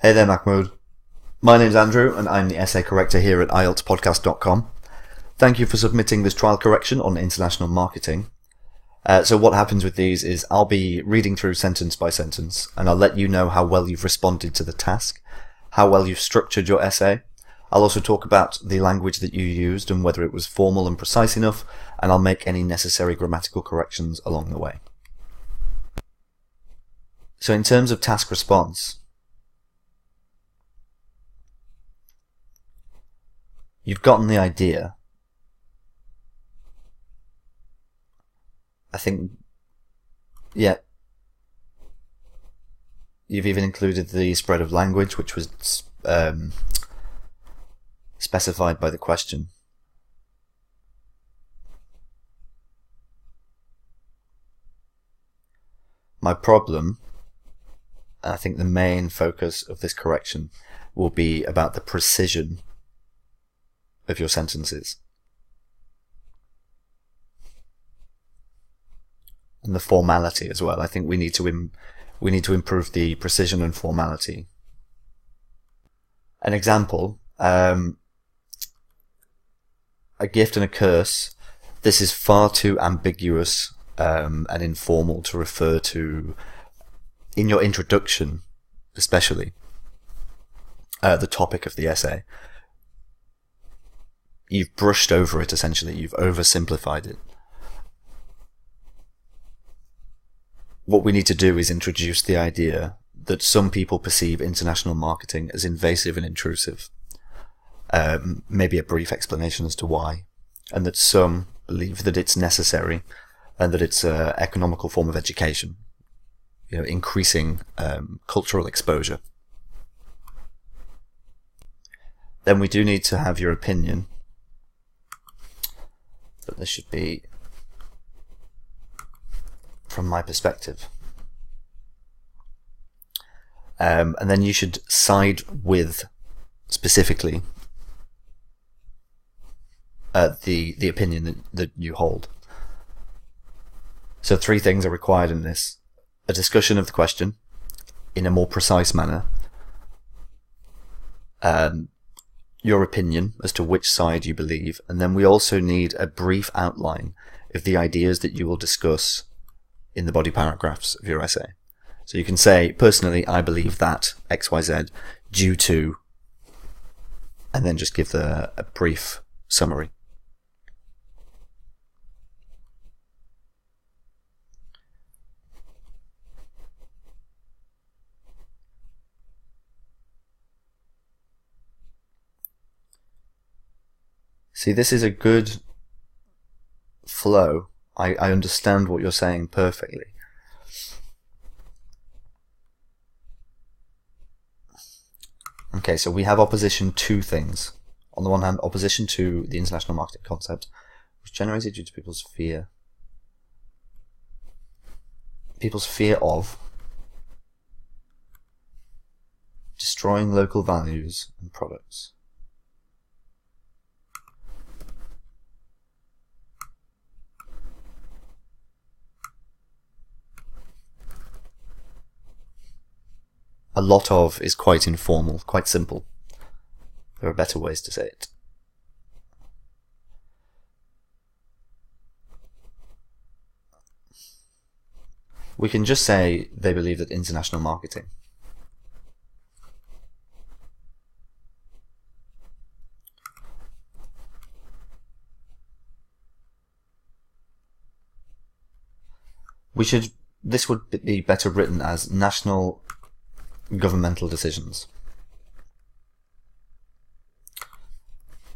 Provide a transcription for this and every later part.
Hey there, Mahmoud. My name's Andrew, and I'm the essay corrector here at IELTSpodcast.com. Thank you for submitting this trial correction on international marketing. So what happens with these is I'll be reading through sentence by sentence, and I'll let you know how well you've responded to the task, how well you've structured your essay. I'll also talk about the language that you used and whether it was formal and precise enough, and I'll make any necessary grammatical corrections along the way. So in terms of task response, you've gotten the idea. I think, yeah, you've even included the spread of language, which was specified by the question. My problem, and I think the main focus of this correction, will be about the precision of your sentences and the formality as well. I think we need to improve the precision and formality. An example, a gift and a curse. This is far too ambiguous and informal to refer to in your introduction, especially the topic of the essay. You've brushed over it, essentially. You've oversimplified it. What we need to do is introduce the idea that some people perceive international marketing as invasive and intrusive. Maybe a brief explanation as to why. And that some believe that it's necessary and that it's an economical form of education. Increasing cultural exposure. Then we do need to have your opinion. But this should be from my perspective. And then you should side with, specifically, the opinion that you hold. So 3 things are required in this. A discussion of the question in a more precise manner. Your opinion as to which side you believe, and then we also need a brief outline of the ideas that you will discuss in the body paragraphs of your essay. So you can say, personally, I believe that XYZ due to, and then just give a brief summary. See, this is a good flow. I understand what you're saying perfectly. Okay, so we have opposition to things. On the one hand, opposition to the international marketing concept, which generated due to people's fear of destroying local values and products. A lot of is quite informal, quite simple. There are better ways to say it. We can just say they believe that international marketing. This would be better written as national governmental decisions.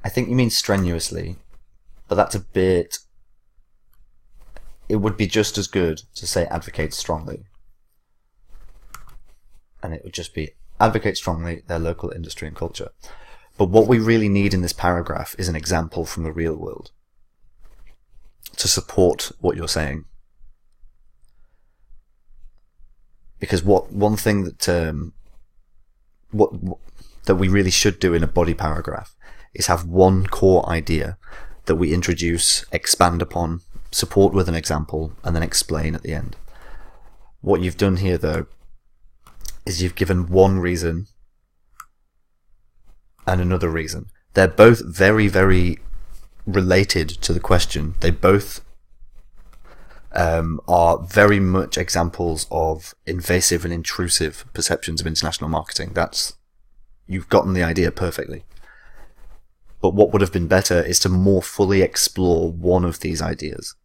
I think you mean strenuously, but that's a bit... It would be just as good to say advocate strongly. And it would just be advocate strongly their local industry and culture. But what we really need in this paragraph is an example from the real world to support what you're saying. Because one thing that we really should do in a body paragraph is have one core idea that we introduce, expand upon, support with an example, and then explain at the end. What you've done here, though, is you've given one reason and another reason. They're both very, very related to the question. They both are very much examples of invasive and intrusive perceptions of international marketing. You've gotten the idea perfectly. But what would have been better is to more fully explore one of these ideas.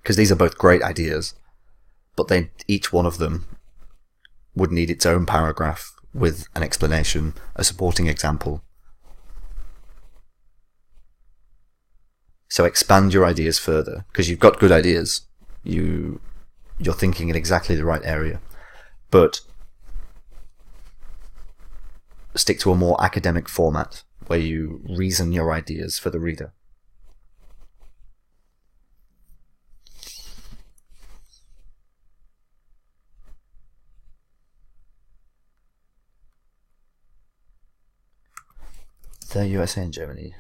Because these are both great ideas, but each one of them would need its own paragraph with an explanation, a supporting example. So expand your ideas further, because you've got good ideas. You're thinking in exactly the right area. But stick to a more academic format where you reason your ideas for the reader. The USA and Germany.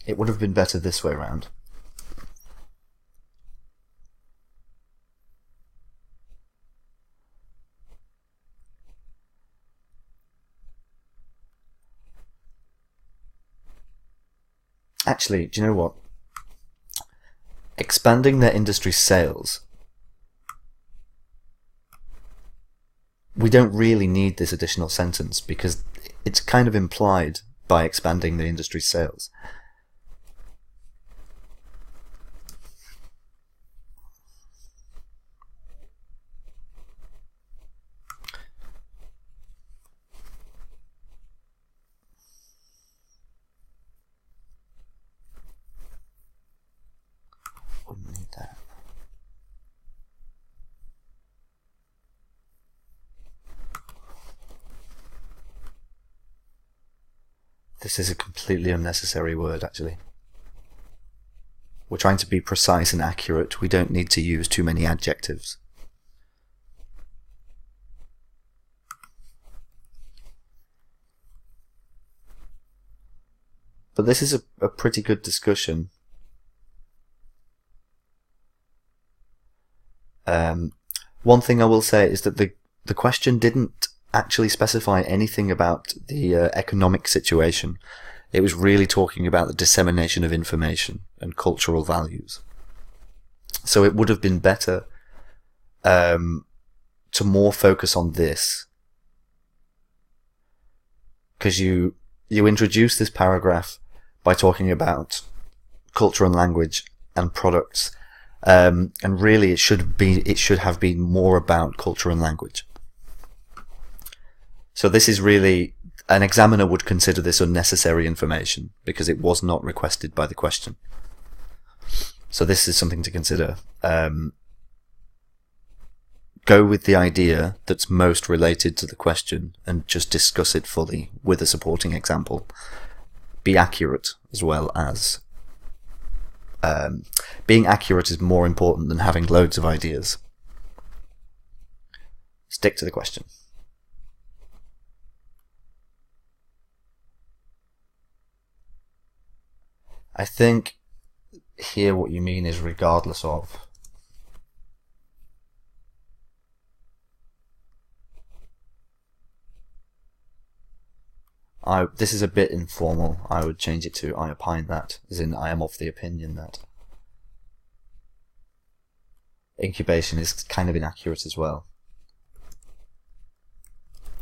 It would have been better this way around. Actually, do you know what? Expanding their industry sales. We don't really need this additional sentence because it's kind of implied by expanding the industry sales. Wouldn't need that. This is a completely unnecessary word, actually. We're trying to be precise and accurate. We don't need to use too many adjectives. But this is a pretty good discussion. One thing I will say is that the question didn't actually specify anything about the economic situation. It was really talking about the dissemination of information and cultural values. So it would have been better to more focus on this, because you introduce this paragraph by talking about culture and language and products, and really it should have been more about culture and language. So this is really, an examiner would consider this unnecessary information because it was not requested by the question. So this is something to consider. Go with the idea that's most related to the question and just discuss it fully with a supporting example. Be accurate as well as... being accurate is more important than having loads of ideas. Stick to the question. I think here what you mean is regardless of. This is a bit informal. I would change it to I opine that, as in I am of the opinion that. Incubation is kind of inaccurate as well.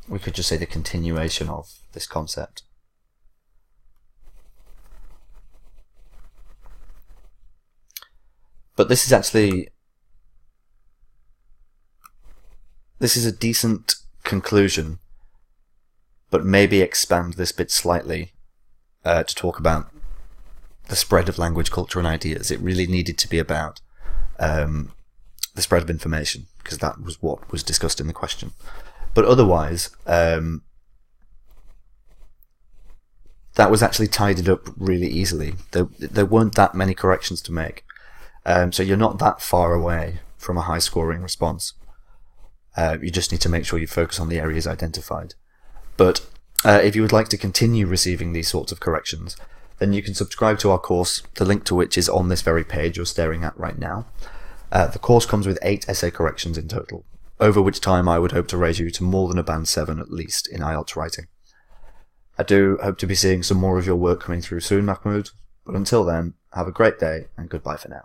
We could just say the continuation of this concept. But this is actually, this is a decent conclusion, but maybe expand this bit slightly to talk about the spread of language, culture and ideas. It really needed to be about the spread of information, because that was what was discussed in the question. But otherwise, that was actually tidied up really easily. There weren't that many corrections to make. So you're not that far away from a high-scoring response. You just need to make sure you focus on the areas identified. But if you would like to continue receiving these sorts of corrections, then you can subscribe to our course, the link to which is on this very page you're staring at right now. The course comes with 8 essay corrections in total, over which time I would hope to raise you to more than a band 7 at least in IELTS writing. I do hope to be seeing some more of your work coming through soon, Mahmoud, but until then, have a great day and goodbye for now.